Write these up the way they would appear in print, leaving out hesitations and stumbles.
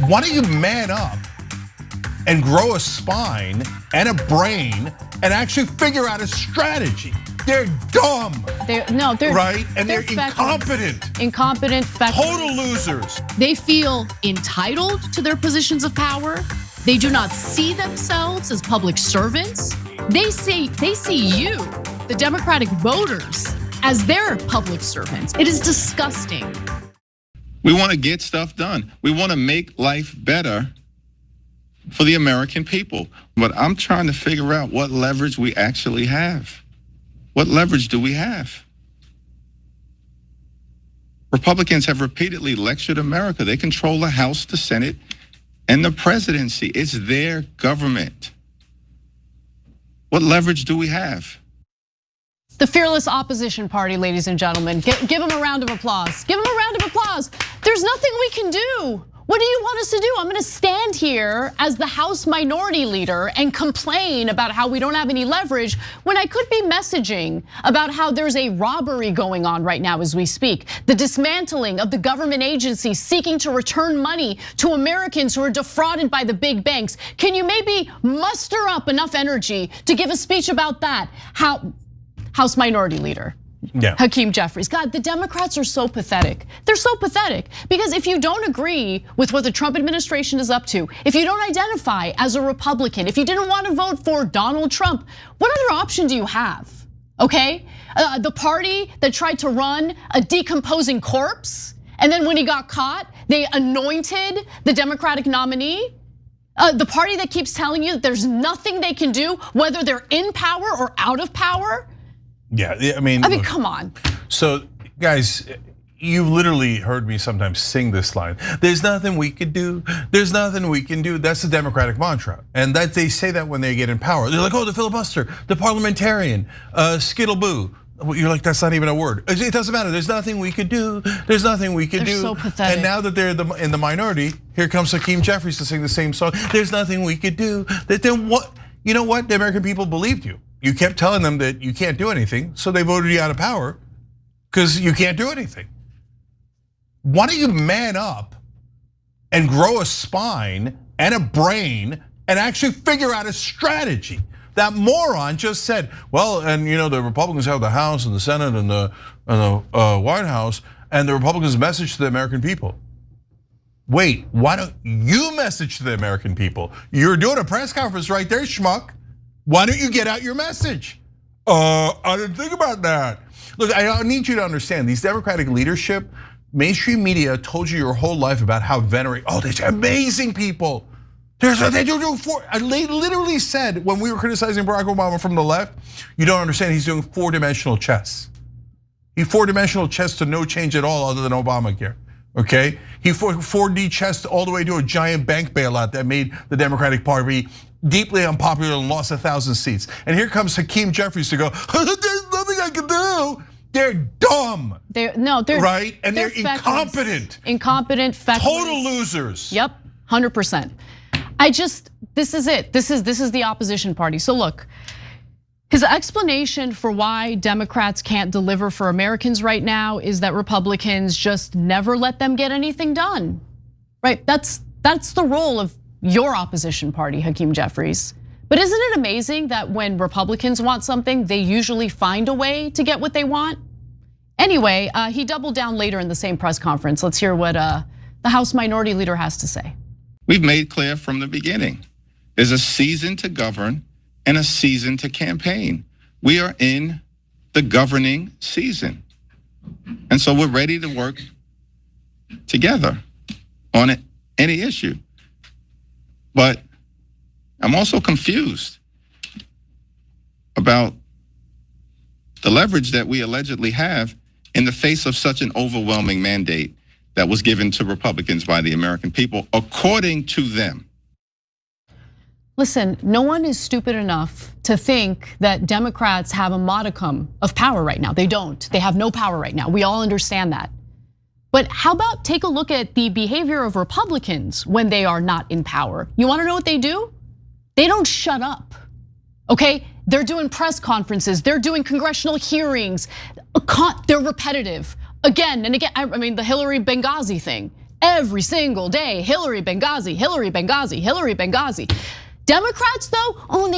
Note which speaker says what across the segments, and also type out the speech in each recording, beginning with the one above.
Speaker 1: Why don't you man up and grow a spine and a brain and actually figure out a strategy? They're dumb.
Speaker 2: They're
Speaker 1: right, and they're incompetent.
Speaker 2: Incompetent, feckless.
Speaker 1: Total losers.
Speaker 3: They feel entitled to their positions of power. They do not see themselves as public servants. They see you, the Democratic voters, as their public servants. It is disgusting.
Speaker 4: We want to get stuff done. We want to make life better for the American people. But I'm trying to figure out what leverage we actually have. What leverage do we have? Republicans have repeatedly lectured America. They control the House, the Senate, and the presidency. It's their government. What leverage do we have?
Speaker 2: The fearless opposition party, ladies and gentlemen. Give them a round of applause. Give them a round of applause. There's nothing we can do. What do you want us to do? I'm gonna stand here as the House minority leader and complain about how we don't have any leverage when I could be messaging about how there's a robbery going on right now as we speak. The dismantling of the government agencies seeking to return money to Americans who are defrauded by the big banks. Can you maybe muster up enough energy to give a speech about that? House minority leader.
Speaker 1: Yeah.
Speaker 2: Hakeem Jeffries. God, the Democrats are so pathetic. They're so pathetic because if you don't agree with what the Trump administration is up to, if you don't identify as a Republican, if you didn't want to vote for Donald Trump, what other option do you have? Okay, the party that tried to run a decomposing corpse, and then when he got caught, they anointed the Democratic nominee. The party that keeps telling you that there's nothing they can do, whether they're in power or out of power.
Speaker 1: Yeah, I mean,
Speaker 2: look, come on.
Speaker 1: So, guys, you've literally heard me sometimes sing this line. There's nothing we could do. There's nothing we can do. That's the Democratic mantra, and that they say that when they get in power. They're like, oh, the filibuster, the parliamentarian, skittle-boo. You're like, that's not even a word. It doesn't matter. There's nothing we could do. There's nothing we could do.
Speaker 2: They're so pathetic.
Speaker 1: And now that they're in the minority, here comes Hakeem Jeffries to sing the same song. There's nothing we could do. Then what? You know what? The American people believed you. You kept telling them that you can't do anything, so they voted you out of power because you can't do anything. Why don't you man up and grow a spine and a brain and actually figure out a strategy? That moron just said, well, and the Republicans have the House and the Senate and the White House, and the Republicans message to the American people. Wait, why don't you message to the American people? You're doing a press conference right there, schmuck. Why don't you get out your message? I didn't think about that. Look, I need you to understand, these Democratic leadership, mainstream media told you your whole life about how they're amazing people. They literally said when we were criticizing Barack Obama from the left, you don't understand, he's doing 4-dimensional chess. He 4-dimensional chess to no change at all other than Obamacare, okay? He 4D chess all the way to a giant bank bailout that made the Democratic Party deeply unpopular and lost 1,000 seats. And here comes Hakeem Jeffries to go, there's nothing I can do. They're dumb.
Speaker 2: They're
Speaker 1: right, and they're
Speaker 2: incompetent.
Speaker 1: Incompetent,
Speaker 2: feckless.
Speaker 1: Total losers.
Speaker 2: Yep, 100%. This is it. This is the opposition party. So look, his explanation for why Democrats can't deliver for Americans right now is that Republicans just never let them get anything done. Right? That's the role of your opposition party, Hakeem Jeffries. But isn't it amazing that when Republicans want something, they usually find a way to get what they want? Anyway, he doubled down later in the same press conference. Let's hear what the House minority leader has to say.
Speaker 4: We've made clear from the beginning, there's a season to govern and a season to campaign. We are in the governing season. And so we're ready to work together on any issue. But I'm also confused about the leverage that we allegedly have in the face of such an overwhelming mandate that was given to Republicans by the American people, according to them.
Speaker 2: Listen, no one is stupid enough to think that Democrats have a modicum of power right now. They don't. They have no power right now. We all understand that. But how about take a look at the behavior of Republicans when they are not in power? You wanna know what they do? They don't shut up, okay? They're doing press conferences, they're doing congressional hearings, they're repetitive. Again and again, I mean the Hillary Benghazi thing. every single day. Hillary, Benghazi, Hillary, Benghazi, Hillary, Benghazi. Democrats though, oh,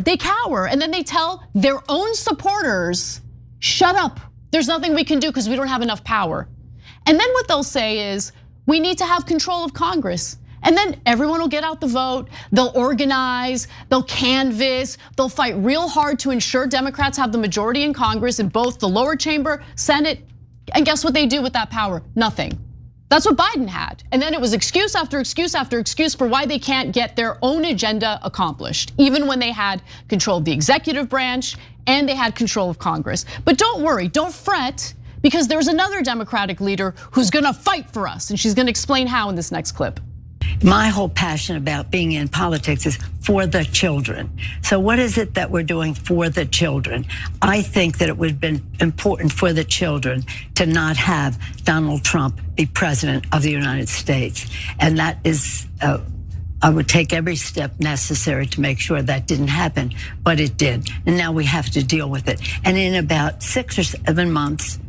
Speaker 2: they cower. And then they tell their own supporters, shut up. There's nothing we can do because we don't have enough power. And then what they'll say is, we need to have control of Congress. And then everyone will get out the vote, they'll organize, they'll canvass, they'll fight real hard to ensure Democrats have the majority in Congress in both the lower chamber, Senate, and guess what they do with that power? Nothing. That's what Biden had. And then it was excuse after excuse after excuse for why they can't get their own agenda accomplished, even when they had control of the executive branch and they had control of Congress. But don't worry, don't fret, because there's another Democratic leader who's gonna fight for us, and she's gonna explain how in this next clip.
Speaker 5: My whole passion about being in politics is for the children. So what is it that we're doing for the children? I think that it would have been important for the children to not have Donald Trump be president of the United States. And that is, I would take every step necessary to make sure that didn't happen, but it did. And now we have to deal with it. And in about 6 or 7 months,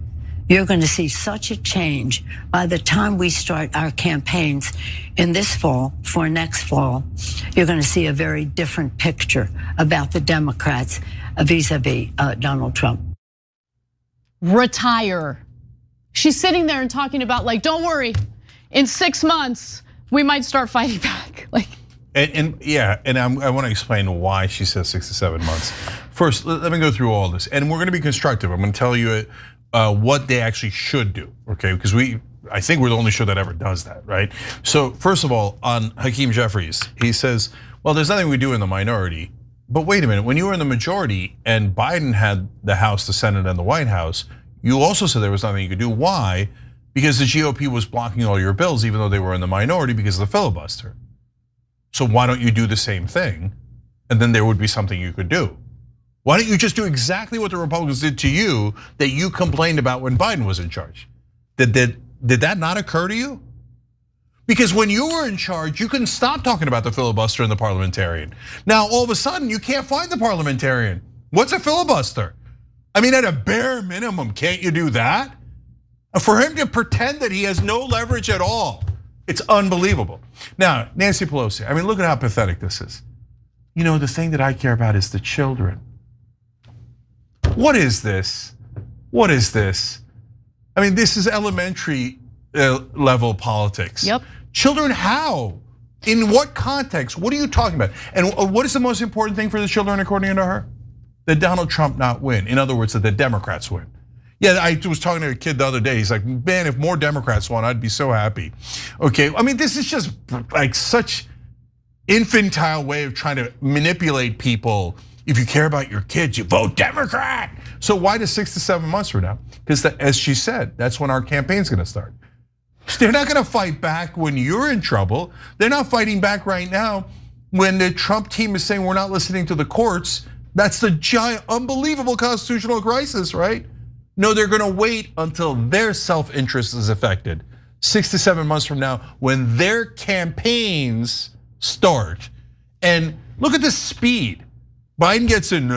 Speaker 5: you're going to see such a change. By the time we start our campaigns in this fall, for next fall, you're going to see a very different picture about the Democrats vis-a-vis Donald Trump.
Speaker 2: Retire. She's sitting there and talking about, like, don't worry, in 6 months, we might start fighting back. Like,
Speaker 1: and I want to explain why she says 6 to 7 months. First, let me go through all this, and we're going to be constructive. I'm going to tell you what they actually should do, okay? Because I think we're the only show that ever does that, right? So first of all, on Hakeem Jeffries, he says, well, there's nothing we do in the minority. But wait a minute, when you were in the majority and Biden had the House, the Senate, and the White House, you also said there was nothing you could do. Why? Because the GOP was blocking all your bills, even though they were in the minority because of the filibuster. So why don't you do the same thing? And then there would be something you could do. Why don't you just do exactly what the Republicans did to you that you complained about when Biden was in charge? Did that not occur to you? Because when you were in charge, you couldn't stop talking about the filibuster and the parliamentarian. Now, all of a sudden, you can't find the parliamentarian. What's a filibuster? I mean, at a bare minimum, can't you do that? For him to pretend that he has no leverage at all, it's unbelievable. Now, Nancy Pelosi, I mean, look at how pathetic this is. You know, the thing that I care about is the children. What is this? What is this? I mean, this is elementary level politics.
Speaker 2: Yep.
Speaker 1: Children, how? In what context? What are you talking about? And what is the most important thing for the children, according to her? That Donald Trump not win. In other words, that the Democrats win. Yeah, I was talking to a kid the other day. He's like, man, if more Democrats won, I'd be so happy. Okay, I mean, this is just like such infantile way of trying to manipulate people. If you care about your kids, you vote Democrat. So why does 6 to 7 months from now? Because as she said, that's when our campaign's gonna start. They're not gonna fight back when you're in trouble. They're not fighting back right now when the Trump team is saying we're not listening to the courts. That's the giant, unbelievable constitutional crisis, right? No, they're gonna wait until their self-interest is affected. 6 to 7 months from now, when their campaigns start. And look at the speed. Biden gets in,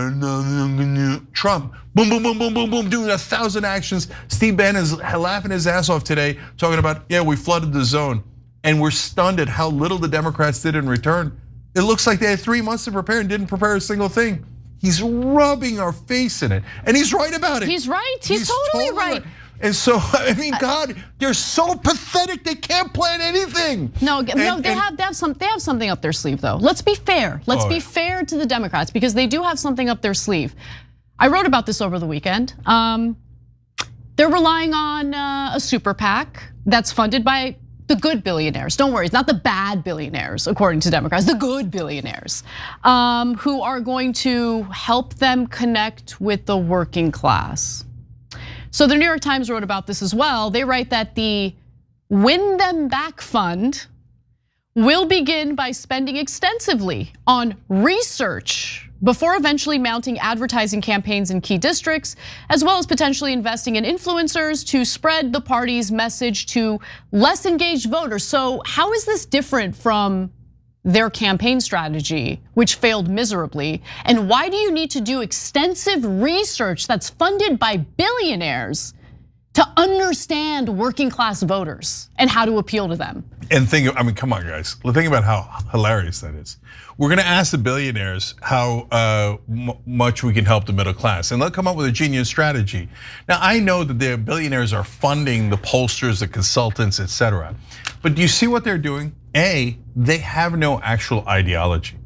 Speaker 1: Trump, boom, boom, boom, boom, boom, boom, doing 1,000 actions. Steve Bannon is laughing his ass off today, talking about, yeah, we flooded the zone. And we're stunned at how little the Democrats did in return. It looks like they had 3 months to prepare and didn't prepare a single thing. He's rubbing our face in it, and he's right about it.
Speaker 2: He's right, he's totally right.
Speaker 1: And so, I mean, God, they're so pathetic, they can't plan anything.
Speaker 2: No, they have something up their sleeve though. Let's be fair, let's be fair to the Democrats because they do have something up their sleeve. I wrote about this over the weekend. They're relying on a super PAC that's funded by the good billionaires. Don't worry, it's not the bad billionaires, according to Democrats, the good billionaires, who are going to help them connect with the working class. So the New York Times wrote about this as well. They write that the Win Them Back Fund will begin by spending extensively on research before eventually mounting advertising campaigns in key districts, as well as potentially investing in influencers to spread the party's message to less engaged voters. So how is this different from their campaign strategy, which failed miserably? And why do you need to do extensive research that's funded by billionaires to understand working class voters and how to appeal to them.
Speaker 1: And I mean, come on, guys. Think about how hilarious that is. We're gonna ask the billionaires how much we can help the middle class, and they'll come up with a genius strategy. Now, I know that the billionaires are funding the pollsters, the consultants, etc. But do you see what they're doing? They have no actual ideology.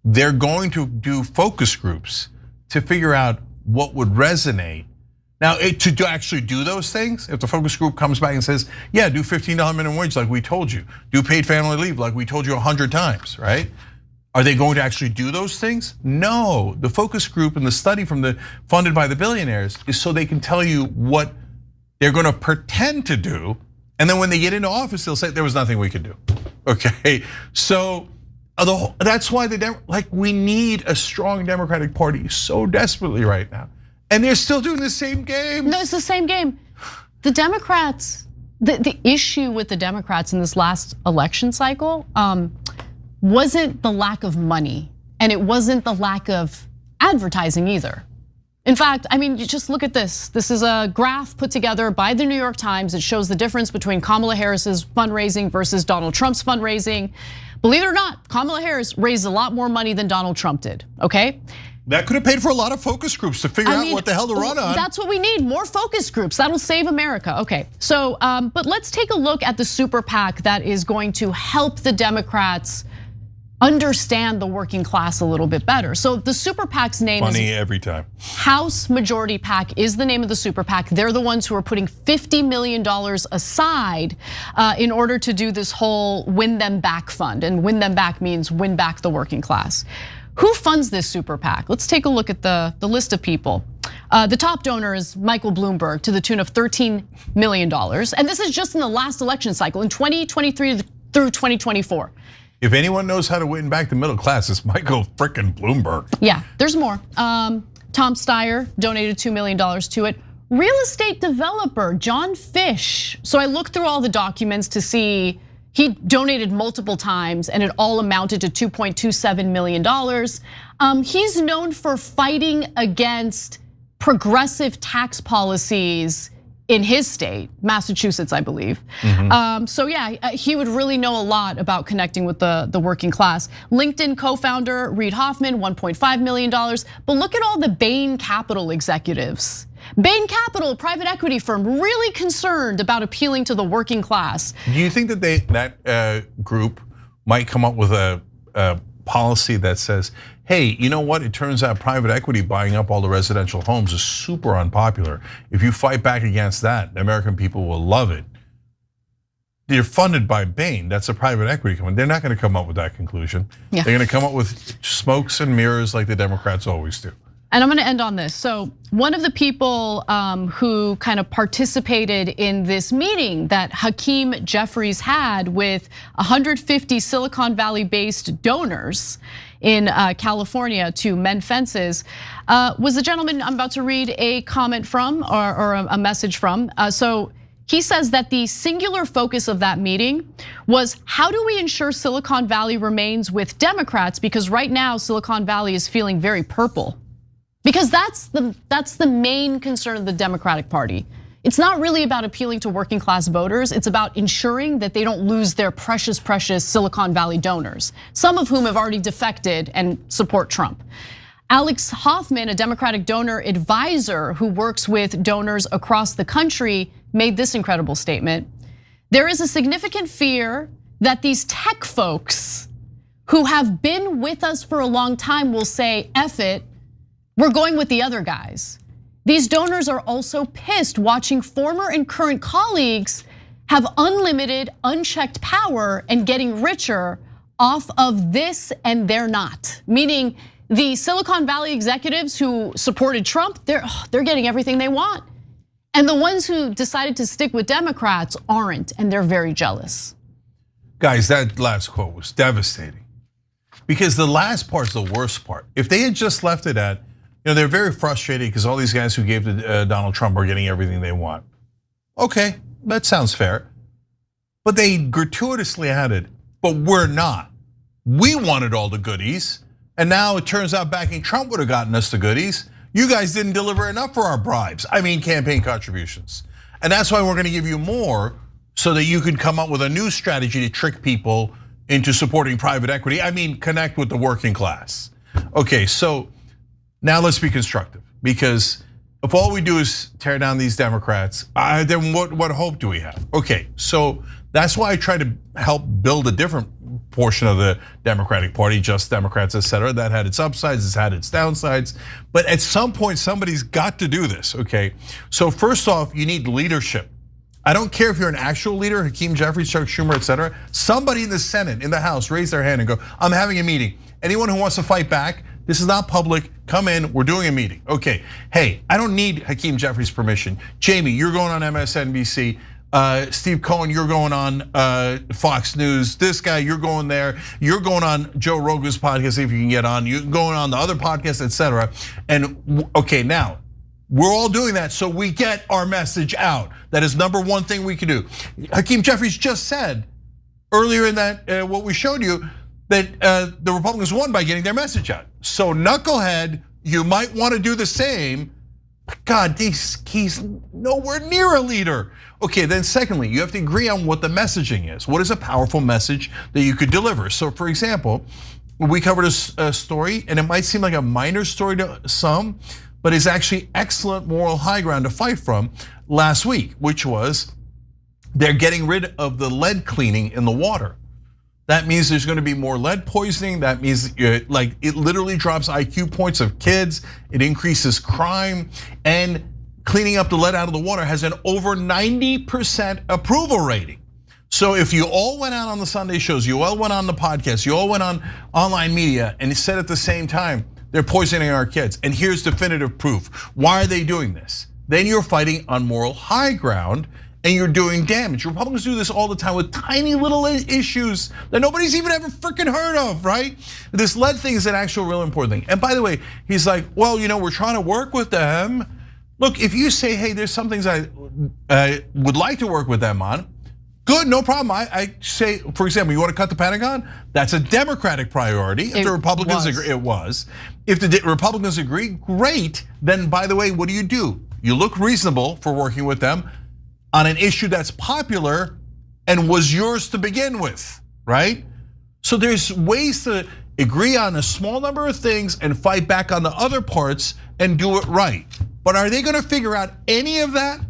Speaker 1: They're going to do focus groups to figure out what would resonate. Now, to actually do those things, if the focus group comes back and says, yeah, do $15 minimum wage like we told you, do paid family leave like we told you 100 times, right? Are they going to actually do those things? No, the focus group and the study funded by the billionaires is so they can tell you what they're gonna pretend to do, and then when they get into office, they'll say there was nothing we could do, okay? So that's why we need a strong Democratic Party so desperately right now. And they're still doing the same game.
Speaker 2: No, it's the same game. The Democrats, the issue with the Democrats in this last election cycle wasn't the lack of money, and it wasn't the lack of advertising either. In fact, I mean, you just look at this. This is a graph put together by the New York Times. It shows the difference between Kamala Harris's fundraising versus Donald Trump's fundraising. Believe it or not, Kamala Harris raised a lot more money than Donald Trump did, okay?
Speaker 1: That could have paid for a lot of focus groups to figure out what the hell to run on.
Speaker 2: That's what we need, more focus groups. That'll save America. Okay, so, but let's take a look at the super PAC that is going to help the Democrats understand the working class a little bit better. So the super PAC's name is
Speaker 1: every time.
Speaker 2: House Majority PAC is the name of the super PAC. They're the ones who are putting $50 million aside in order to do this whole win them back fund. And win them back means win back the working class. Who funds this super PAC? Let's take a look at the list of people. The top donor is Michael Bloomberg to the tune of $13 million. And this is just in the last election cycle in 2023 through 2024.
Speaker 1: If anyone knows how to win back the middle class, it's Michael frickin' Bloomberg.
Speaker 2: Yeah, there's more. Tom Steyer donated $2 million to it. Real estate developer John Fish. So I looked through all the documents to see he donated multiple times and it all amounted to $2.27 million. He's known for fighting against progressive tax policies in his state, Massachusetts, I believe. So yeah, he would really know a lot about connecting with the working class. LinkedIn co-founder Reid Hoffman, $1.5 million. But look at all the Bain Capital executives. Bain Capital, private equity firm, really concerned about appealing to the working class.
Speaker 1: Do you think that that group might come up with a policy that says, hey, you know what? It turns out private equity buying up all the residential homes is super unpopular. If you fight back against that, the American people will love it. They're funded by Bain, that's a private equity company. They're not gonna come up with that conclusion. Yeah. They're gonna come up with smokes and mirrors like the Democrats always do.
Speaker 2: And I'm gonna end on this. So one of the people who kind of participated in this meeting that Hakeem Jeffries had with 150 Silicon Valley-based donors in California to mend fences was the gentleman I'm about to read a comment from or a message from. So he says that the singular focus of that meeting was how do we ensure Silicon Valley remains with Democrats, because right now Silicon Valley is feeling very purple. Because that's the main concern of the Democratic Party. It's not really about appealing to working class voters, it's about ensuring that they don't lose their precious, precious Silicon Valley donors, some of whom have already defected and support Trump. Alex Hoffman, a Democratic donor advisor who works with donors across the country, made this incredible statement. There is a significant fear that these tech folks who have been with us for a long time will say, F it, we're going with the other guys. These donors are also pissed watching former and current colleagues have unlimited, unchecked power and getting richer off of this, and they're not. Meaning the Silicon Valley executives who supported Trump, they're getting everything they want. And the ones who decided to stick with Democrats aren't, and they're very jealous.
Speaker 1: Guys, that last quote was devastating. Because the last part's the worst part. If they had just left it at, they're very frustrated because all these guys who gave to Donald Trump are getting everything they want. Okay, that sounds fair. But they gratuitously added, but we're not. We wanted all the goodies. And now it turns out backing Trump would have gotten us the goodies. You guys didn't deliver enough for our bribes. I mean, campaign contributions. And that's why we're gonna give you more so that you can come up with a new strategy to trick people into supporting private equity. I mean, connect with the working class. Okay, so now let's be constructive, because if all we do is tear down these Democrats, then what hope do we have? Okay, so that's why I try to help build a different portion of the Democratic Party, just Democrats, etc. That had its upsides, it's had its downsides. But at some point, somebody's got to do this, okay? So first off, you need leadership. I don't care if you're an actual leader, Hakeem Jeffries, Chuck Schumer, etc. Somebody in the Senate, in the House, raise their hand and go, I'm having a meeting. Anyone who wants to fight back, this is not public, come in, we're doing a meeting. Okay, hey, I don't need Hakeem Jeffries' permission. Jamie, you're going on MSNBC. Steve Cohen, you're going on Fox News. This guy, you're going there. You're going on Joe Rogan's podcast, if you can get on. You're going on the other podcasts, etc. And okay, now, we're all doing that so we get our message out. That is number one thing we can do. Hakeem Jeffries just said earlier in that, what we showed you, that the Republicans won by getting their message out. So knucklehead, you might want to do the same. God, he's nowhere near a leader. Okay, then secondly, you have to agree on what the messaging is. What is a powerful message that you could deliver? So for example, we covered a story, and it might seem like a minor story to some, but it's actually excellent moral high ground to fight from last week, which was they're getting rid of the lead cleaning in the water. That means there's gonna be more lead poisoning. That means like it literally drops IQ points of kids. It increases crime, and cleaning up the lead out of the water has an over 90% approval rating. So if you all went out on the Sunday shows, you all went on the podcast, you all went on online media and said at the same time, they're poisoning our kids, and here's definitive proof. Why are they doing this? Then you're fighting on moral high ground and you're doing damage. Republicans do this all the time with tiny little issues that nobody's even ever freaking heard of, right? This lead thing is an actual real important thing. And by the way, he's like, well, we're trying to work with them. Look, if you say, hey, there's some things I would like to work with them on, good, no problem. I say, for example, you want to cut the Pentagon? That's a Democratic priority. If the Republicans agree, it was. If the Republicans agree, great. Then by the way, what do? You look reasonable for working with them on an issue that's popular and was yours to begin with, right? So there's ways to agree on a small number of things and fight back on the other parts and do it right. But are they gonna figure out any of that?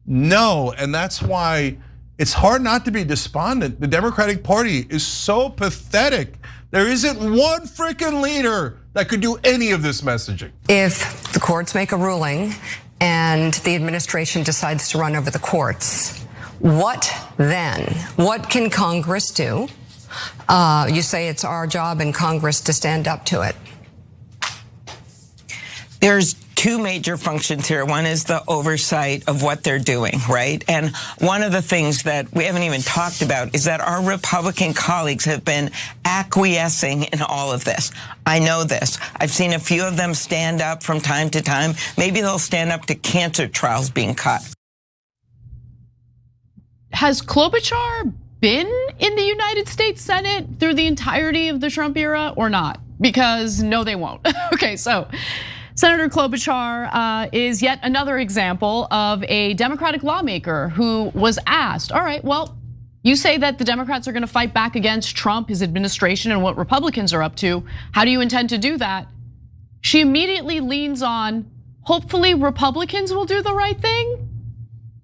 Speaker 1: No, and that's why it's hard not to be despondent. The Democratic Party is so pathetic. There isn't one freaking leader that could do any of this messaging.
Speaker 6: If the courts make a ruling and the administration decides to run over the courts, what then? What can Congress do? You say it's our job in Congress to stand up to it.
Speaker 7: There's two major functions here. One is the oversight of what they're doing, right? And one of the things that we haven't even talked about is that our Republican colleagues have been acquiescing in all of this. I know this. I've seen a few of them stand up from time to time. Maybe they'll stand up to cancer trials being cut.
Speaker 2: Has Klobuchar been in the United States Senate through the entirety of the Trump era or not? Because no, they won't. Okay, so Senator Klobuchar is yet another example of a Democratic lawmaker who was asked, all right, well, you say that the Democrats are gonna fight back against Trump, his administration, and what Republicans are up to. How do you intend to do that? She immediately leans on, hopefully Republicans will do the right thing.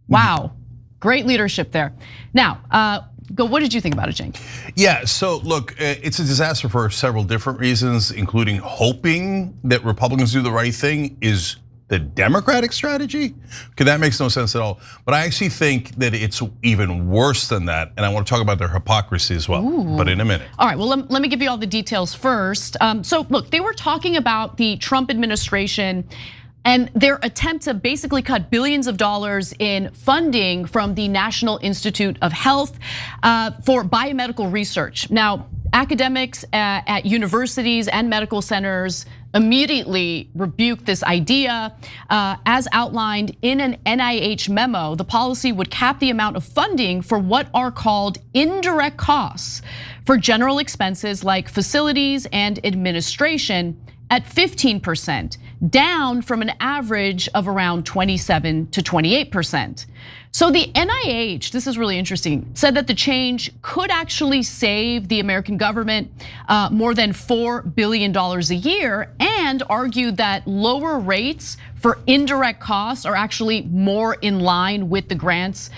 Speaker 2: Wow, great leadership there. Now, what did you think about it, Cenk?
Speaker 1: Yeah, so look, it's a disaster for several different reasons, including hoping that Republicans do the right thing is the Democratic strategy. Okay, that makes no sense at all. But I actually think that it's even worse than that, and I want to talk about their hypocrisy as well, but in a minute.
Speaker 2: All right, well, let me give you all the details first. So look, they were talking about the Trump administration and their attempt to basically cut billions of dollars in funding from the National Institute of Health for biomedical research. Now, academics at universities and medical centers immediately rebuked this idea. As outlined in an NIH memo, the policy would cap the amount of funding for what are called indirect costs for general expenses like facilities and administration at 15%, down from an average of around 27 to 28%. So the NIH, this is really interesting, said that the change could actually save the American government more than $4 billion a year, and argued that lower rates for indirect costs are actually more in line with the grants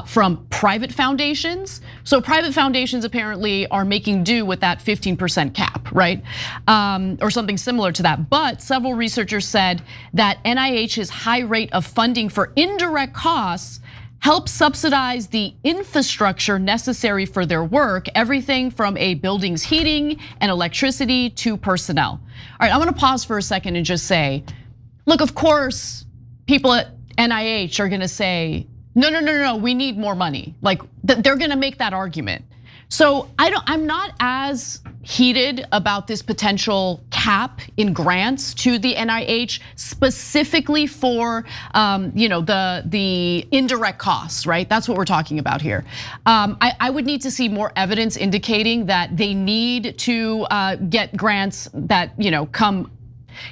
Speaker 2: from private foundations. So private foundations apparently are making do with that 15% cap, right? Or something similar to that. But several researchers said that NIH's high rate of funding for indirect costs helps subsidize the infrastructure necessary for their work, everything from a building's heating and electricity to personnel. All right, I'm gonna pause for a second and just say, look, of course, people at NIH are gonna say, no, we need more money. Like, they're gonna make that argument. So I'm not as heated about this potential cap in grants to the NIH specifically for the indirect costs, right? That's what we're talking about here. I would need to see more evidence indicating that they need to get grants that come,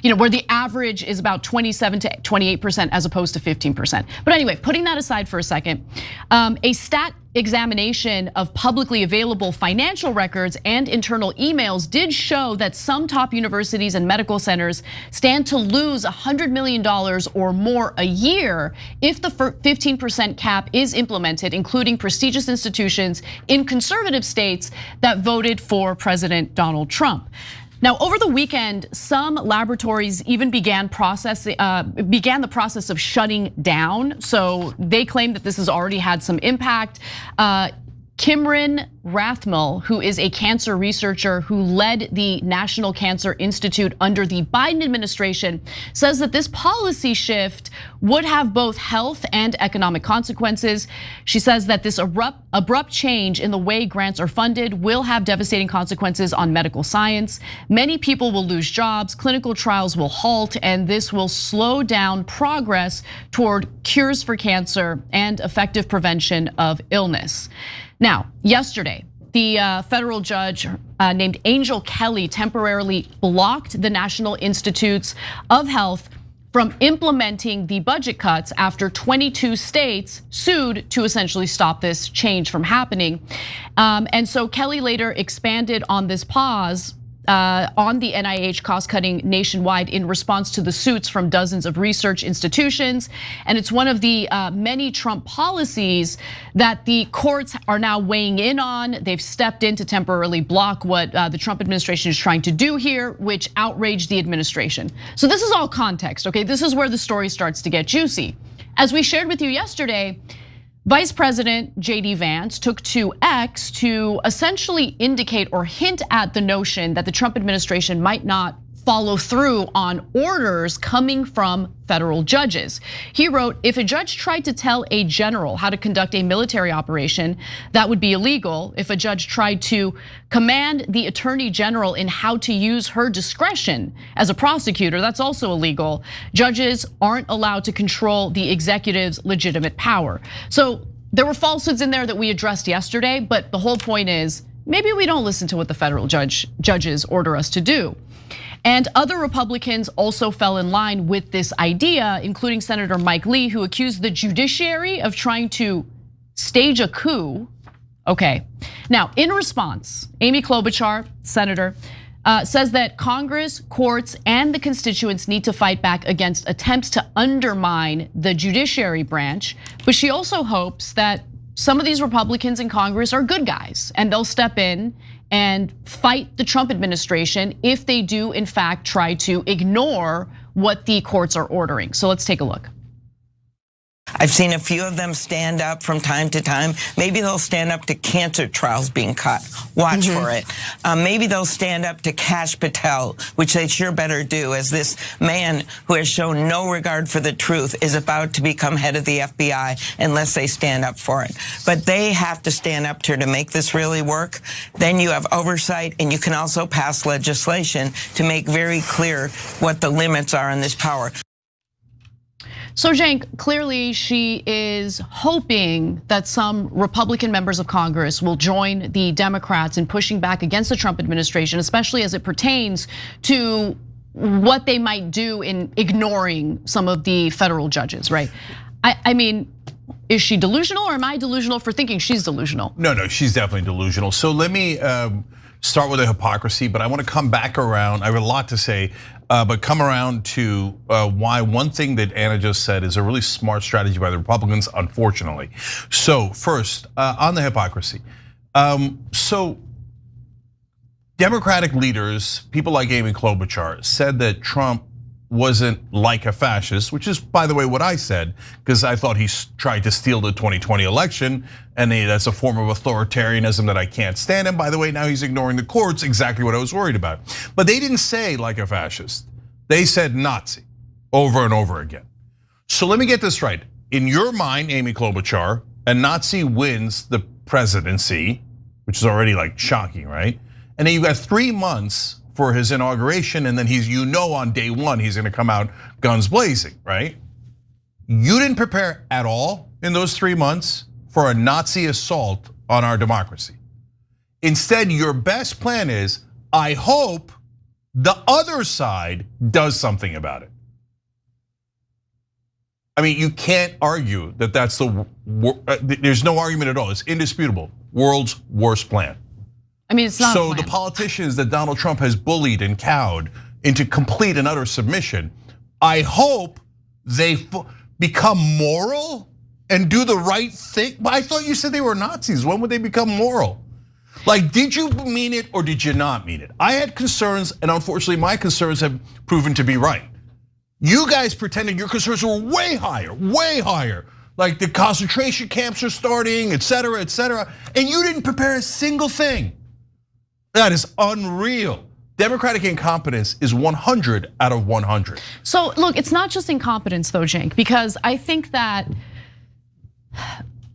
Speaker 2: where the average is about 27 to 28% as opposed to 15%. But anyway, putting that aside for a second, a stat examination of publicly available financial records and internal emails did show that some top universities and medical centers stand to lose $100 million or more a year if the 15% cap is implemented, including prestigious institutions in conservative states that voted for President Donald Trump. Now, over the weekend, some laboratories even began the process of shutting down. So they claim that this has already had some impact. Kimron Rathmel, who is a cancer researcher who led the National Cancer Institute under the Biden administration, says that this policy shift would have both health and economic consequences. She says that this abrupt change in the way grants are funded will have devastating consequences on medical science. Many people will lose jobs, clinical trials will halt, and this will slow down progress toward cures for cancer and effective prevention of illness. Now, yesterday, the federal judge named Angel Kelly temporarily blocked the National Institutes of Health from implementing the budget cuts after 22 states sued to essentially stop this change from happening. And so Kelly later expanded on this pause on the NIH cost cutting nationwide in response to the suits from dozens of research institutions. And it's one of the many Trump policies that the courts are now weighing in on. They've stepped in to temporarily block what the Trump administration is trying to do here, which outraged the administration. So this is all context, okay? This is where the story starts to get juicy. As we shared with you yesterday, Vice President JD Vance took to X to essentially indicate or hint at the notion that the Trump administration might not follow through on orders coming from federal judges. He wrote, if a judge tried to tell a general how to conduct a military operation, that would be illegal. If a judge tried to command the attorney general in how to use her discretion as a prosecutor, that's also illegal. Judges aren't allowed to control the executive's legitimate power. So there were falsehoods in there that we addressed yesterday, but the whole point is maybe we don't listen to what the federal judges order us to do. And other Republicans also fell in line with this idea, including Senator Mike Lee, who accused the judiciary of trying to stage a coup. Okay, now in response, Amy Klobuchar, senator, says that Congress, courts, and the constituents need to fight back against attempts to undermine the judiciary branch. But she also hopes that some of these Republicans in Congress are good guys and they'll step in and fight the Trump administration if they do in fact try to ignore what the courts are ordering. So let's take a look.
Speaker 7: I've seen a few of them stand up from time to time. Maybe they'll stand up to cancer trials being cut. Watch for it. Maybe they'll stand up to Kash Patel, which they sure better do, as this man who has shown no regard for the truth is about to become head of the FBI unless they stand up for it. But they have to stand up to make this really work. Then you have oversight, and you can also pass legislation to make very clear what the limits are on this power.
Speaker 2: So Cenk, clearly she is hoping that some Republican members of Congress will join the Democrats in pushing back against the Trump administration, especially as it pertains to what they might do in ignoring some of the federal judges, right? I mean, is she delusional or am I delusional for thinking she's delusional?
Speaker 1: No, she's definitely delusional. So let me start with the hypocrisy, but I want to come back around. I have a lot to say, but come around to why one thing that Anna just said is a really smart strategy by the Republicans, unfortunately. So first, on the hypocrisy. So Democratic leaders, people like Amy Klobuchar, said that Trump wasn't like a fascist, which is, by the way, what I said, because I thought he tried to steal the 2020 election, and that's a form of authoritarianism that I can't stand. And by the way, now he's ignoring the courts, exactly what I was worried about. But they didn't say like a fascist. They said Nazi over and over again. So let me get this right. In your mind, Amy Klobuchar, a Nazi wins the presidency, which is already like shocking, right? And then you got 3 months for his inauguration, and then he's, on day one, he's gonna come out guns blazing, right? You didn't prepare at all in those 3 months for a Nazi assault on our democracy. Instead, your best plan is, I hope the other side does something about it. I mean, you can't argue that that's there's no argument at all. It's indisputable. World's worst plan.
Speaker 2: I mean, it's not.
Speaker 1: So the politicians that Donald Trump has bullied and cowed into complete and utter submission, I hope they become moral and do the right thing. But I thought you said they were Nazis. When would they become moral? Like, did you mean it or did you not mean it? I had concerns, and unfortunately my concerns have proven to be right. You guys pretended your concerns were way higher. Like the concentration camps are starting, et cetera, and you didn't prepare a single thing. That is unreal. Democratic incompetence is 100 out of 100.
Speaker 2: So look, it's not just incompetence though, Cenk, because I think that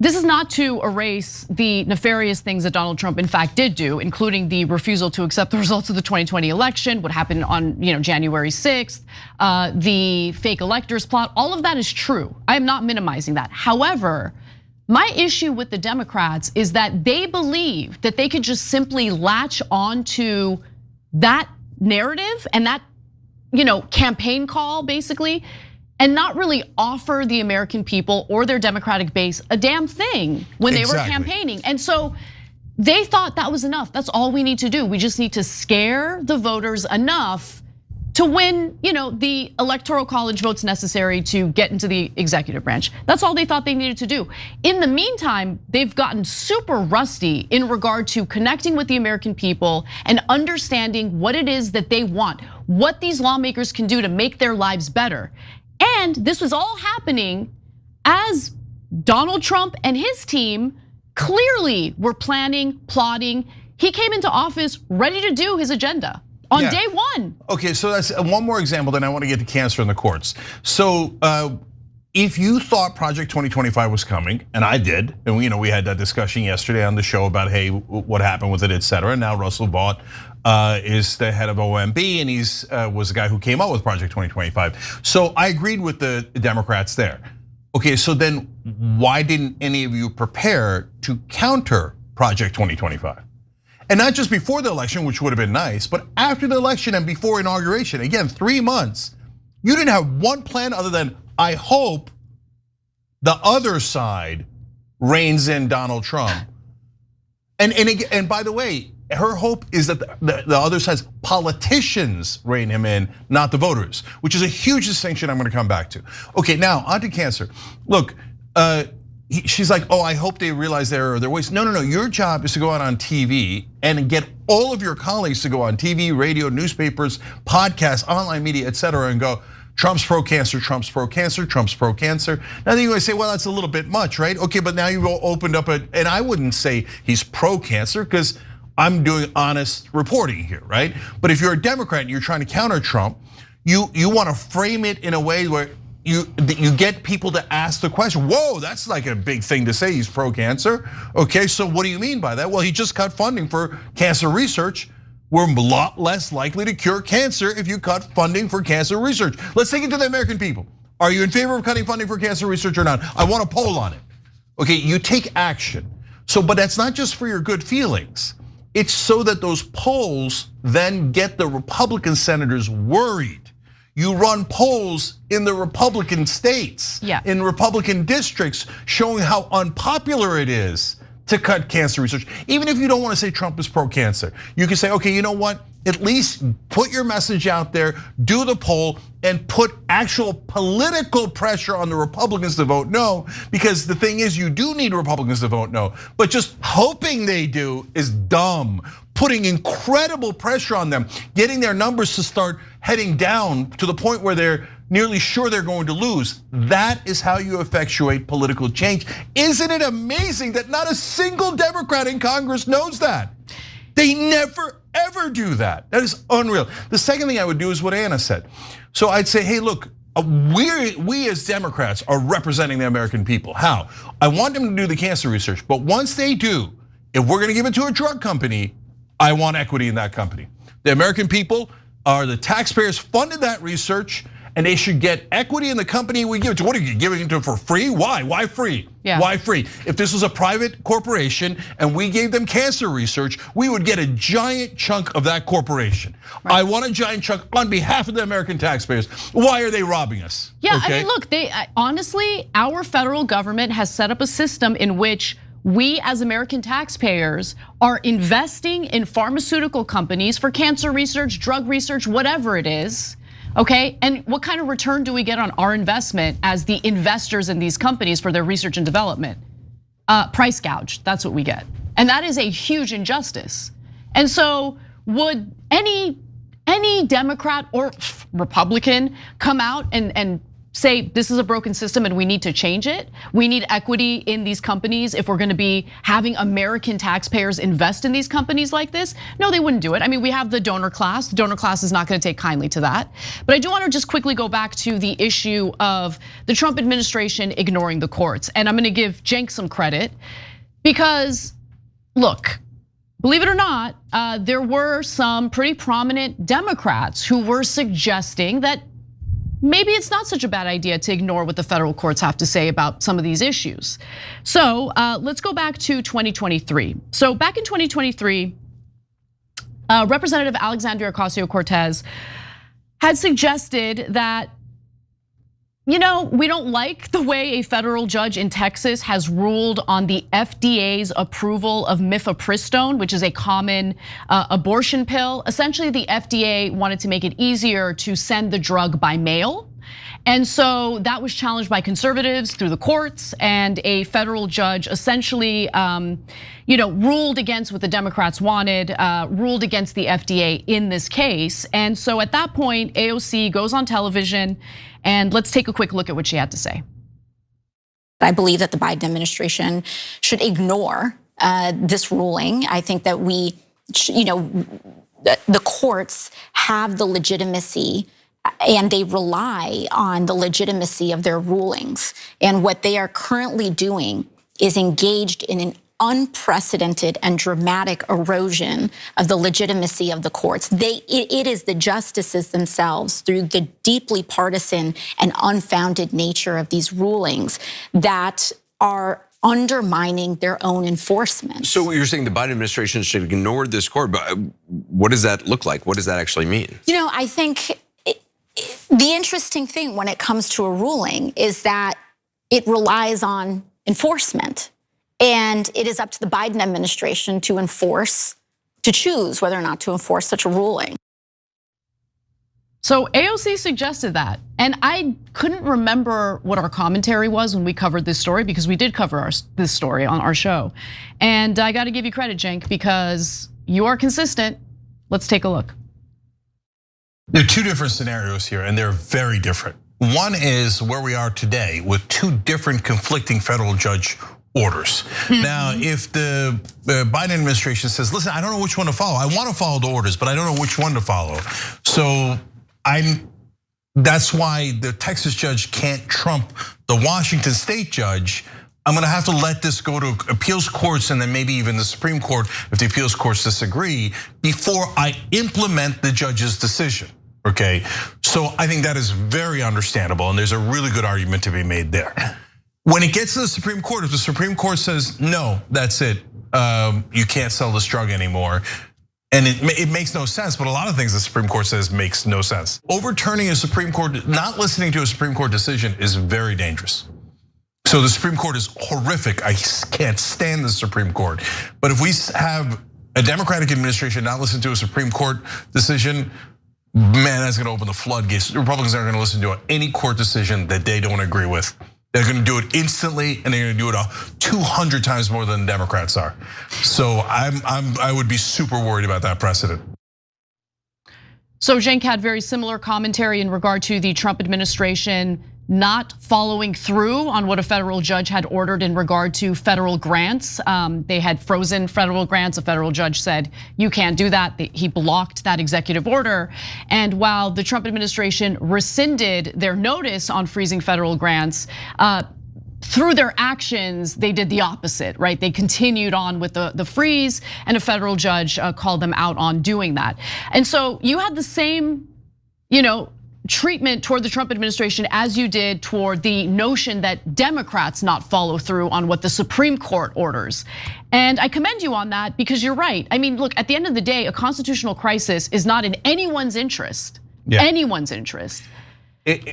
Speaker 2: this is not to erase the nefarious things that Donald Trump in fact did do, including the refusal to accept the results of the 2020 election, what happened on January 6th, the fake electors plot, all of that is true. I am not minimizing that. However, my issue with the Democrats is that they believe that they could just simply latch onto that narrative and that, campaign call basically, and not really offer the American people or their Democratic base a damn thing when they were campaigning. And so they thought that was enough. That's all we need to do. We just need to scare the voters enough to win, the electoral college votes necessary to get into the executive branch. That's all they thought they needed to do. In the meantime, they've gotten super rusty in regard to connecting with the American people and understanding what it is that they want, what these lawmakers can do to make their lives better. And this was all happening as Donald Trump and his team clearly were planning, plotting. He came into office ready to do his agenda. On day one.
Speaker 1: Okay, so that's one more example, then I want to get to cancer in the courts. So if you thought Project 2025 was coming, and I did, and we had that discussion yesterday on the show about, hey, what happened with it, et cetera. Now Russell Vought is the head of OMB, and he's was the guy who came up with Project 2025. So I agreed with the Democrats there. Okay, so then why didn't any of you prepare to counter Project 2025? And not just before the election, which would have been nice, but after the election and before inauguration, again, 3 months, you didn't have one plan other than, I hope the other side reins in Donald Trump. And by the way, her hope is that the other side's politicians rein him in, not the voters, which is a huge distinction I'm gonna come back to. Okay, now on to cancer. Look, she's like, I hope they realize their ways. No, your job is to go out on TV and get all of your colleagues to go on TV, radio, newspapers, podcasts, online media, et cetera, and go, Trump's pro-cancer, Trump's pro-cancer, Trump's pro-cancer. Now then you guys say, well, that's a little bit much, right? Okay, but now you've opened up and I wouldn't say he's pro-cancer because I'm doing honest reporting here, right? But if you're a Democrat and you're trying to counter Trump, you wanna frame it in a way where you get people to ask the question, whoa, that's like a big thing to say, he's pro-cancer. Okay, so what do you mean by that? Well, he just cut funding for cancer research. We're a lot less likely to cure cancer if you cut funding for cancer research. Let's take it to the American people. Are you in favor of cutting funding for cancer research or not? I want a poll on it. Okay, you take action. So, but that's not just for your good feelings. It's so that those polls then get the Republican senators worried. You run polls in the Republican states, in Republican districts, showing how unpopular it is to cut cancer research. Even if you don't want to say Trump is pro-cancer, you can say, okay, you know what? At least put your message out there, do the poll, and put actual political pressure on the Republicans to vote no. Because the thing is, you do need Republicans to vote no. But just hoping they do is dumb. Putting incredible pressure on them, getting their numbers to start heading down to the point where they're nearly sure they're going to lose. That is how you effectuate political change. Isn't it amazing that not a single Democrat in Congress knows that? They never, ever do that. That is unreal. The second thing I would do is what Anna said. So I'd say, hey, look, we as Democrats are representing the American people. How? I want them to do the cancer research, but once they do, if we're gonna give it to a drug company, I want equity in that company. The American people are the taxpayers funded that research, and they should get equity in the company we give it to. What are you giving it to for free? Why? Why free? Why free? If this was a private corporation and we gave them cancer research, we would get a giant chunk of that corporation. I want a giant chunk on behalf of the American taxpayers. Why are they robbing us?
Speaker 2: Yeah, I mean, look, honestly, our federal government has set up a system in which we as American taxpayers are investing in pharmaceutical companies for cancer research, drug research, whatever it is. Okay, and what kind of return do we get on our investment as the investors in these companies for their research and development? Price gouged, that's what we get. And that is a huge injustice. And so would any Democrat or Republican come out and say this is a broken system and we need to change it? We need equity in these companies if we're gonna be having American taxpayers invest in these companies like this? No, they wouldn't do it. I mean, we have the donor class. The donor class is not gonna take kindly to that. But I do wanna just quickly go back to the issue of the Trump administration ignoring the courts. And I'm gonna give Cenk some credit because, look, believe it or not, there were some pretty prominent Democrats who were suggesting that maybe it's not such a bad idea to ignore what the federal courts have to say about some of these issues. So let's go back to 2023. So back in 2023, Representative Alexandria Ocasio-Cortez had suggested that, you know, we don't like the way a federal judge in Texas has ruled on the FDA's approval of mifepristone, which is a common abortion pill. Essentially, the FDA wanted to make it easier to send the drug by mail. And so that was challenged by conservatives through the courts, and a federal judge essentially ruled against what the Democrats wanted, ruled against the FDA in this case. And so at that point, AOC goes on television, and let's take a quick look at what she had to say.
Speaker 8: I believe that the Biden administration should ignore this ruling. I think that the courts have the legitimacy and they rely on the legitimacy of their rulings. And what they are currently doing is engaged in an unprecedented and dramatic erosion of the legitimacy of the courts. It is the justices themselves, through the deeply partisan and unfounded nature of these rulings, that are undermining their own enforcement.
Speaker 9: So you're saying the Biden administration should ignore this court, but what does that look like? What does that actually mean?
Speaker 8: You know, I think the interesting thing when it comes to a ruling is that it relies on enforcement. And it is up to the Biden administration to choose whether or not to enforce such a ruling.
Speaker 2: So AOC suggested that, and I couldn't remember what our commentary was when we covered this story, because we did cover this story on our show. And I gotta give you credit, Cenk, because you are consistent. Let's take a look.
Speaker 1: There are two different scenarios here, and they're very different. One is where we are today with two different conflicting federal judge orders. Now, if the Biden administration says, listen, I don't know which one to follow. I want to follow the orders, but I don't know which one to follow. So that's why the Texas judge can't trump the Washington state judge. I'm gonna have to let this go to appeals courts and then maybe even the Supreme Court if the appeals courts disagree before I implement the judge's decision, okay? So I think that is very understandable, and there's a really good argument to be made there. When it gets to the Supreme Court, if the Supreme Court says, no, that's it, you can't sell this drug anymore. And it makes no sense, but a lot of things the Supreme Court says makes no sense. Overturning a Supreme Court, not listening to a Supreme Court decision is very dangerous. So the Supreme Court is horrific. I can't stand the Supreme Court. But if we have a Democratic administration not listen to a Supreme Court decision, man, that's gonna open the floodgates. The Republicans aren't gonna listen to any court decision that they don't agree with. They're gonna do it instantly, and they're gonna do it 200 times more than the Democrats are. So I would be super worried about that precedent.
Speaker 2: So Cenk had very similar commentary in regard to the Trump administration not following through on what a federal judge had ordered in regard to federal grants. They had frozen federal grants. A federal judge said, you can't do that. He blocked that executive order. And while the Trump administration rescinded their notice on freezing federal grants, through their actions, they did the opposite, right? They continued on with the freeze, and a federal judge called them out on doing that. And so you had the same, treatment toward the Trump administration as you did toward the notion that Democrats not follow through on what the Supreme Court orders. And I commend you on that because you're right. I mean, look, at the end of the day, a constitutional crisis is not in anyone's interest. Yeah. Anyone's interest.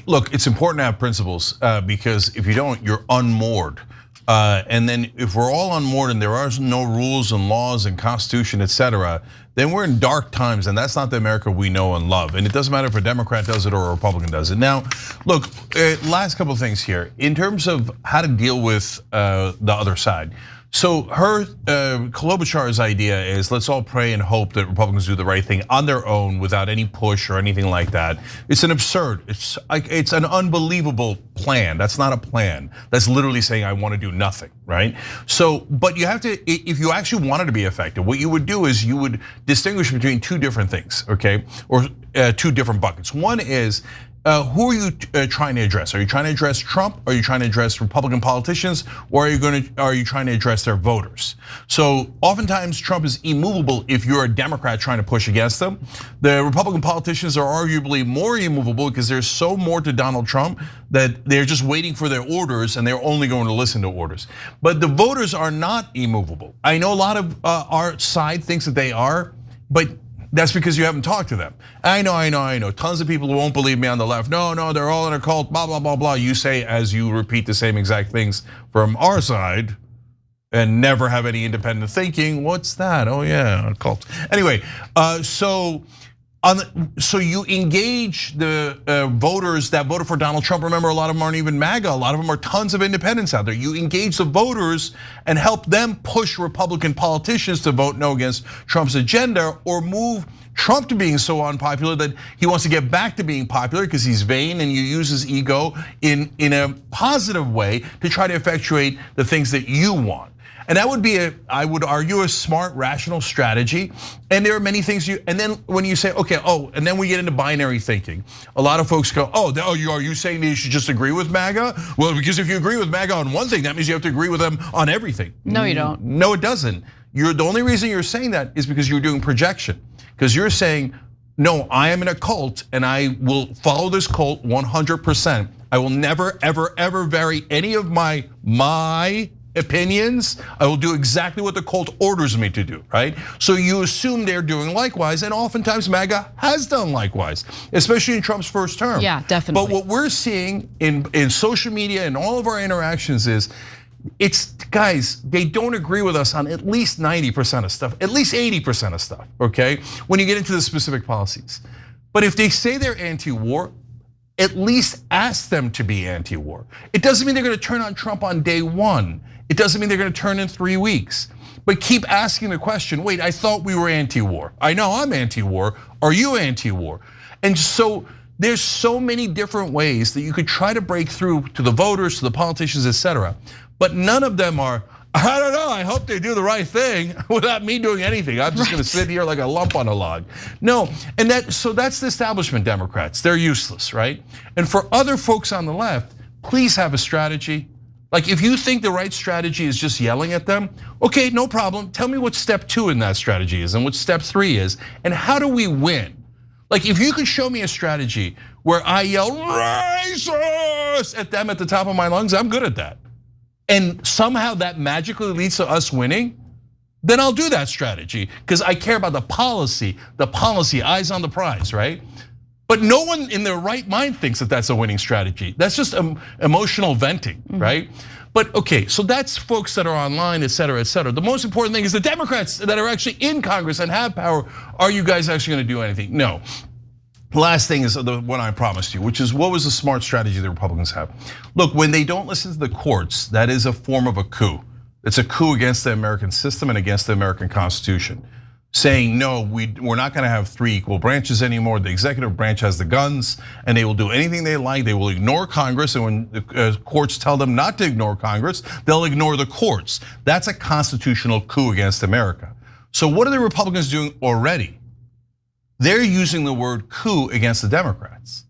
Speaker 1: Look, it's important to have principles because if you don't, you're unmoored. And then if we're all unmoored and there are no rules and laws and constitution, et cetera, then we're in dark times, and that's not the America we know and love. And it doesn't matter if a Democrat does it or a Republican does it. Now, look, last couple of things here. In terms of how to deal with the other side. So Klobuchar's idea is let's all pray and hope that Republicans do the right thing on their own without any push or anything like that. It's an absurd, it's an unbelievable plan. That's not a plan. That's literally saying I want to do nothing, right? So, but you have to, if you actually wanted to be effective, what you would do is you would distinguish between two different things, okay? Or two different buckets. One is, who are you trying to address? Are you trying to address Trump? Are you trying to address Republican politicians? Or are you trying to address their voters? So oftentimes Trump is immovable if you're a Democrat trying to push against them. The Republican politicians are arguably more immovable because there's so more to Donald Trump that they're just waiting for their orders and they're only going to listen to orders. But the voters are not immovable. I know a lot of our side thinks that they are, but that's because you haven't talked to them. I know. Tons of people who won't believe me on the left. No, they're all in a cult, blah, blah, blah, blah. You say as you repeat the same exact things from our side and never have any independent thinking. What's that? Oh yeah, a cult. Anyway, so you engage the voters that voted for Donald Trump. Remember, a lot of them aren't even MAGA. A lot of them are tons of independents out there. You engage the voters and help them push Republican politicians to vote no against Trump's agenda or move Trump to being so unpopular that he wants to get back to being popular because he's vain, and you use his ego in a positive way to try to effectuate the things that you want. And that would be, I would argue, a smart, rational strategy. And there are many things and then when you say, okay, and then we get into binary thinking. A lot of folks go, are you saying that you should just agree with MAGA? Well, because if you agree with MAGA on one thing, that means you have to agree with them on everything.
Speaker 2: No, you don't.
Speaker 1: No, it doesn't. The only reason you're saying that is because you're doing projection. Because you're saying, no, I am in a cult and I will follow this cult 100%. I will never, ever, ever vary any of my opinions. I will do exactly what the cult orders me to do, right? So you assume they're doing likewise, and oftentimes MAGA has done likewise, especially in Trump's first term.
Speaker 2: Yeah, definitely.
Speaker 1: But what we're seeing in social media and all of our interactions is, guys, they don't agree with us on at least 90% of stuff, at least 80% of stuff, okay? When you get into the specific policies. But if they say they're anti-war, at least ask them to be anti-war. It doesn't mean they're gonna turn on Trump on day one. It doesn't mean they're gonna turn in 3 weeks. But keep asking the question, wait, I thought we were anti-war. I know I'm anti-war, are you anti-war? And so there's so many different ways that you could try to break through to the voters, to the politicians, et cetera. But none of them are, I don't know, I hope they do the right thing without me doing anything. I'm just gonna sit here like a lump on a log. No, so that's the establishment Democrats. They're useless, right? And for other folks on the left, please have a strategy. Like if you think the right strategy is just yelling at them, okay, no problem. Tell me what step 2 in that strategy is and what step 3 is, and how do we win? Like if you could show me a strategy where I yell racist at them at the top of my lungs, I'm good at that. And somehow that magically leads to us winning, then I'll do that strategy because I care about the policy, eyes on the prize, right? But no one in their right mind thinks that that's a winning strategy. That's just emotional venting, right? But okay, so that's folks that are online, et cetera, et cetera. The most important thing is the Democrats that are actually in Congress and have power. Are you guys actually gonna do anything? No. Last thing is the one I promised you, which is what was the smart strategy the Republicans have? Look, when they don't listen to the courts, that is a form of a coup. It's a coup against the American system and against the American Constitution. Saying, no, we're not gonna have 3 equal branches anymore. The executive branch has the guns and they will do anything they like. They will ignore Congress, and when the courts tell them not to ignore Congress, they'll ignore the courts. That's a constitutional coup against America. So what are the Republicans doing already? They're using the word coup against the Democrats.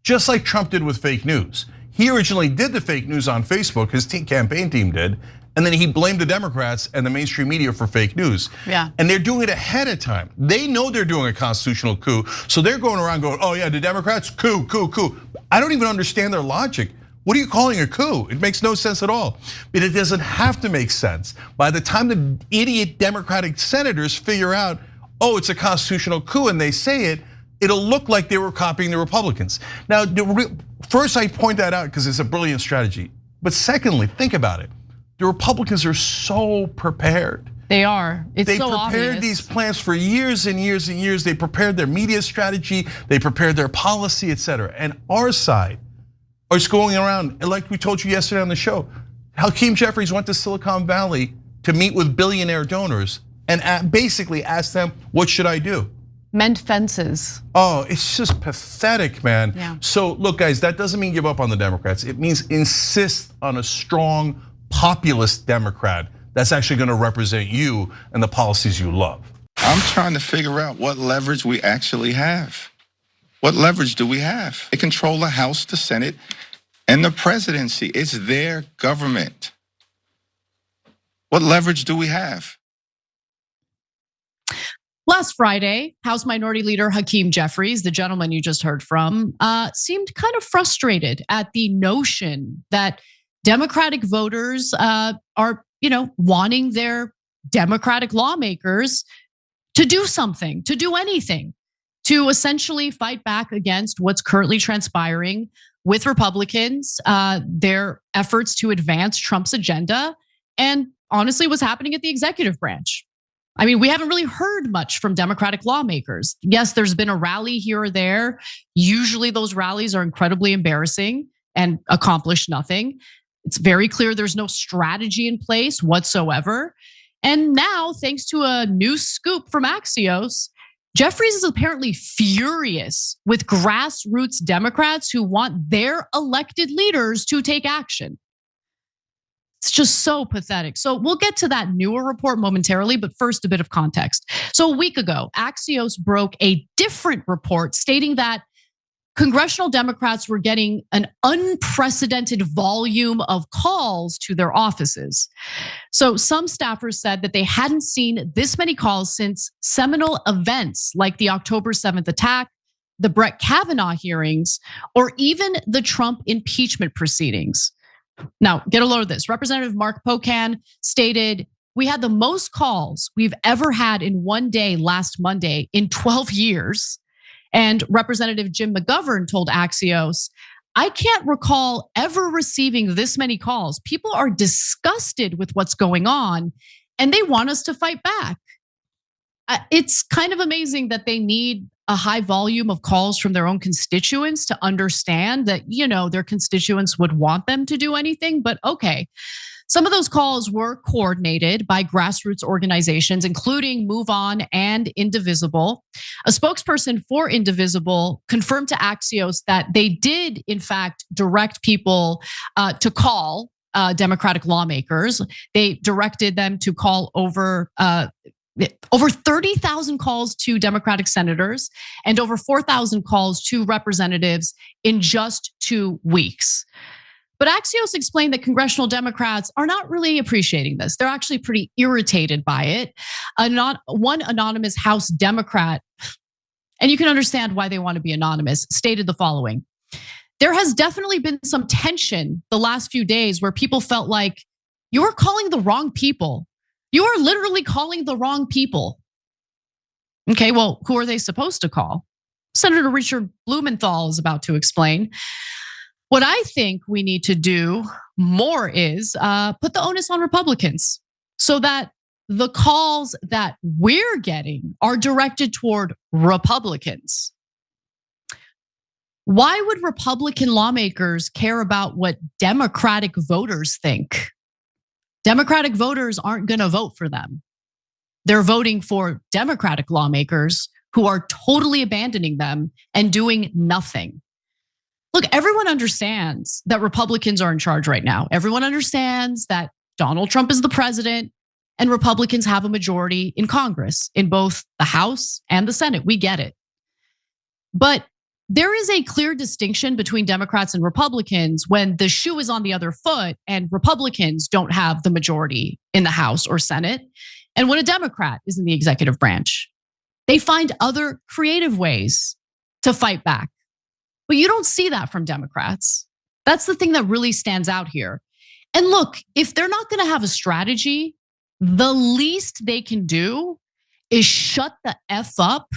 Speaker 1: Just like Trump did with fake news. He originally did the fake news on Facebook, his campaign team did, and then he blamed the Democrats and the mainstream media for fake news.
Speaker 2: Yeah.
Speaker 1: And they're doing it ahead of time. They know they're doing a constitutional coup, so they're going around going, oh yeah, the Democrats, coup. I don't even understand their logic. What are you calling a coup? It makes no sense at all. But it doesn't have to make sense. By the time the idiot Democratic senators figure out, oh, it's a constitutional coup, and they say it, it'll look like they were copying the Republicans. Now, first I point that out because it's a brilliant strategy. But secondly, think about it. The Republicans are so prepared.
Speaker 2: They are. It's so obvious.
Speaker 1: They prepared these plans for years and years and years. They prepared their media strategy. They prepared their policy, et cetera. And our side is going around, and like we told you yesterday on the show, Hakeem Jeffries went to Silicon Valley to meet with billionaire donors and basically asked them, what should I do?
Speaker 2: Mend fences.
Speaker 1: Oh, it's just pathetic, man.
Speaker 2: Yeah.
Speaker 1: So look, guys, that doesn't mean give up on the Democrats. It means insist on a strong populist Democrat that's actually gonna represent you and the policies you love.
Speaker 4: I'm trying to figure out what leverage we actually have. What leverage do we have? They control the House, the Senate, and the presidency. It's their government. What leverage do we have?
Speaker 3: Last Friday, House Minority Leader Hakeem Jeffries, the gentleman you just heard from, seemed kind of frustrated at the notion that Democratic voters are, wanting their Democratic lawmakers to do something, to do anything, to essentially fight back against what's currently transpiring with Republicans, their efforts to advance Trump's agenda, and honestly, what's happening at the executive branch. I mean, we haven't really heard much from Democratic lawmakers. Yes, there's been a rally here or there. Usually those rallies are incredibly embarrassing and accomplish nothing. It's very clear there's no strategy in place whatsoever. And now, thanks to a new scoop from Axios, Jeffries is apparently furious with grassroots Democrats who want their elected leaders to take action. It's just so pathetic. So we'll get to that newer report momentarily, but first a bit of context. So a week ago, Axios broke a different report stating that congressional Democrats were getting an unprecedented volume of calls to their offices. So some staffers said that they hadn't seen this many calls since seminal events like the October 7th attack, the Brett Kavanaugh hearings, or even the Trump impeachment proceedings. Now, get a load of this. Representative Mark Pocan stated, "We had the most calls we've ever had in one day last Monday in 12 years. And Representative Jim McGovern told Axios, "I can't recall ever receiving this many calls. People are disgusted with what's going on and they want us to fight back." It's kind of amazing that they need a high volume of calls from their own constituents to understand that, their constituents would want them to do anything, but okay. Some of those calls were coordinated by grassroots organizations, including Move On and Indivisible. A spokesperson for Indivisible confirmed to Axios that they did, in fact, direct people to call Democratic lawmakers. They directed them to call over 30,000 calls to Democratic senators and over 4,000 calls to representatives in just 2 weeks. But Axios explained that congressional Democrats are not really appreciating this. They're actually pretty irritated by it. One anonymous House Democrat, and you can understand why they want to be anonymous, stated the following: "There has definitely been some tension the last few days where people felt like you were calling the wrong people. You are literally calling the wrong people. Okay, well, who are they supposed to call? Senator Richard Blumenthal is about to explain. What I think we need to do more is put the onus on Republicans so that the calls that we're getting are directed toward Republicans. Why would Republican lawmakers care about what Democratic voters think? Democratic voters aren't going to vote for them. They're voting for Democratic lawmakers who are totally abandoning them and doing nothing. Look, everyone understands that Republicans are in charge right now. Everyone understands that Donald Trump is the president and Republicans have a majority in Congress, in both the House and the Senate. We get it. But there is a clear distinction between Democrats and Republicans when the shoe is on the other foot and Republicans don't have the majority in the House or Senate, and when a Democrat is in the executive branch. They find other creative ways to fight back. But you don't see that from Democrats. That's the thing that really stands out here. And look, if they're not going to have a strategy, the least they can do is shut the F up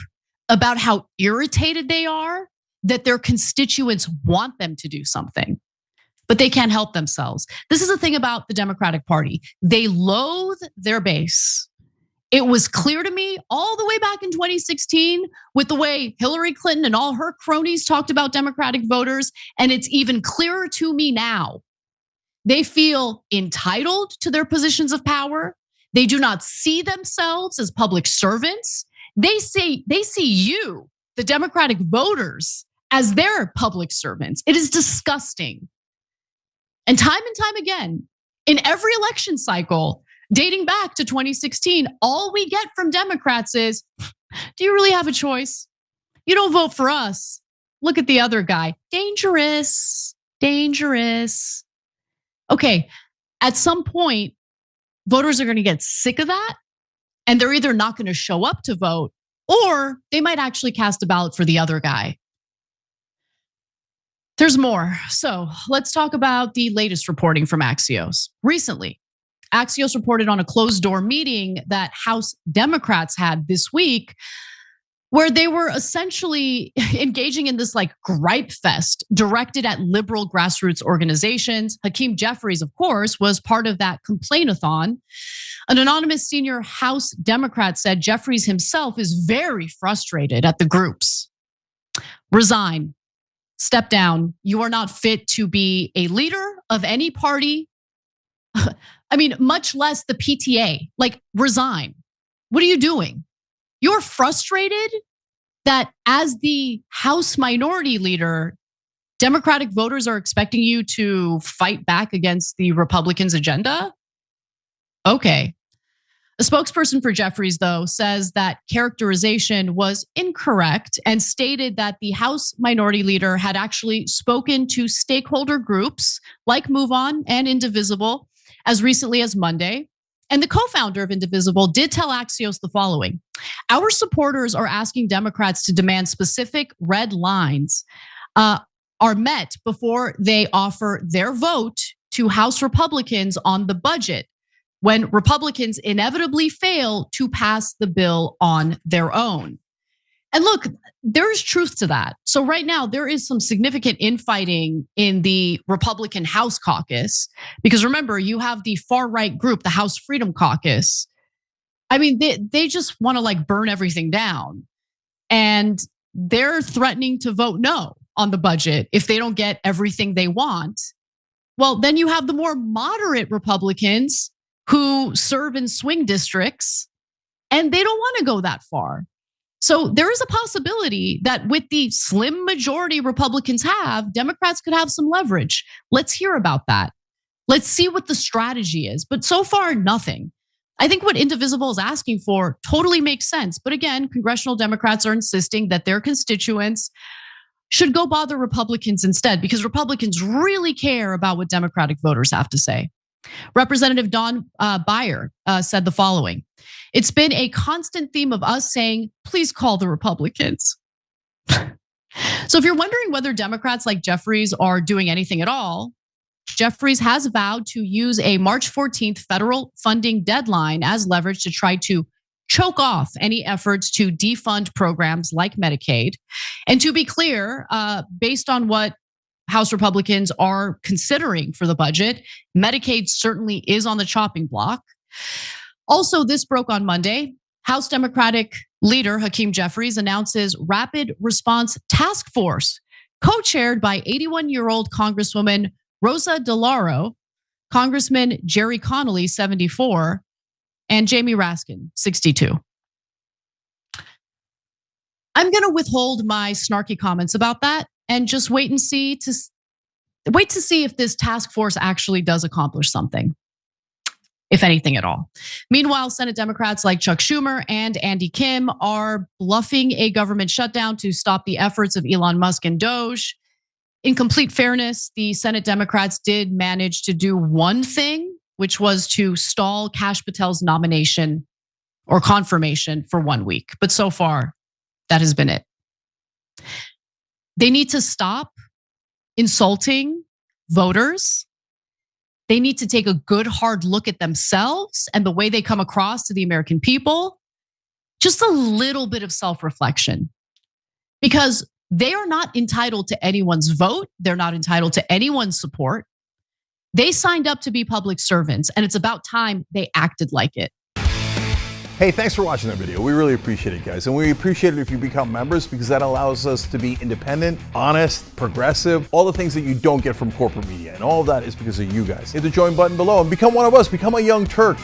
Speaker 3: about how irritated they are that their constituents want them to do something, but they can't help themselves. This is the thing about the Democratic Party. They loathe their base. It was clear to me all the way back in 2016 with the way Hillary Clinton and all her cronies talked about Democratic voters, and it's even clearer to me now. They feel entitled to their positions of power. They do not see themselves as public servants. They see you, the Democratic voters, as their public servants. It is disgusting. And time again, in every election cycle, dating back to 2016, all we get from Democrats is, do you really have a choice? You don't vote for us. Look at the other guy. Dangerous, dangerous. Okay, at some point, voters are going to get sick of that, and they're either not going to show up to vote, or they might actually cast a ballot for the other guy. There's more. So let's talk about the latest reporting from Axios. Recently, Axios reported on a closed-door meeting that House Democrats had this week, where they were essentially engaging in this like gripe fest directed at liberal grassroots organizations. Hakeem Jeffries, of course, was part of that complaint-a-thon. An anonymous senior House Democrat said Jeffries himself is very frustrated at the groups. Resign. Step down. You are not fit to be a leader of any party. I mean, much less the PTA. Like, resign. What are you doing? You're frustrated that as the House minority leader, Democratic voters are expecting you to fight back against the Republicans' agenda? Okay. A spokesperson for Jeffries, though, says that characterization was incorrect and stated that the House minority leader had actually spoken to stakeholder groups like Move On and Indivisible as recently as Monday. And the co-founder of Indivisible did tell Axios the following: our supporters are asking Democrats to demand specific red lines are met before they offer their vote to House Republicans on the budget, when Republicans inevitably fail to pass the bill on their own. And look, there is truth to that. So right now, there is some significant infighting in the Republican House caucus, because remember, you have the far-right group, the House Freedom Caucus. I mean, they just want to like burn everything down. And they're threatening to vote no on the budget if they don't get everything they want. Well, then you have the more moderate Republicans who serve in swing districts, and they don't want to go that far. So there is a possibility that with the slim majority Republicans have, Democrats could have some leverage. Let's hear about that. Let's see what the strategy is. But so far, nothing. I think what Indivisible is asking for totally makes sense. But again, congressional Democrats are insisting that their constituents should go bother Republicans instead, because Republicans really care about what Democratic voters have to say. Representative Don Beyer said the following: it's been a constant theme of us saying, please call the Republicans. So if you're wondering whether Democrats like Jeffries are doing anything at all, Jeffries has vowed to use a March 14th federal funding deadline as leverage to try to choke off any efforts to defund programs like Medicaid. And to be clear, based on what House Republicans are considering for the budget, Medicaid certainly is on the chopping block. Also, this broke on Monday. House Democratic leader Hakeem Jeffries announces Rapid Response Task Force, co-chaired by 81-year-old Congresswoman Rosa DeLauro, Congressman Jerry Connolly, 74, and Jamie Raskin, 62. I'm going to withhold my snarky comments about that and just wait to see if this task force actually does accomplish something, if anything at all. Meanwhile, Senate Democrats like Chuck Schumer and Andy Kim are bluffing a government shutdown to stop the efforts of Elon Musk and Doge. In complete fairness, the Senate Democrats did manage to do one thing, which was to stall Kash Patel's nomination or confirmation for 1 week. But so far, that has been it. They need to stop insulting voters. They need to take a good hard look at themselves and the way they come across to the American people. Just a little bit of self-reflection. Because they are not entitled to anyone's vote. They're not entitled to anyone's support. They signed up to be public servants, and it's about time they acted like it.
Speaker 10: Hey, thanks for watching that video. We really appreciate it, guys. And we appreciate it if you become members, because that allows us to be independent, honest, progressive, all the things that you don't get from corporate media. And all of that is because of you guys. Hit the join button below and become one of us. Become a Young Turk.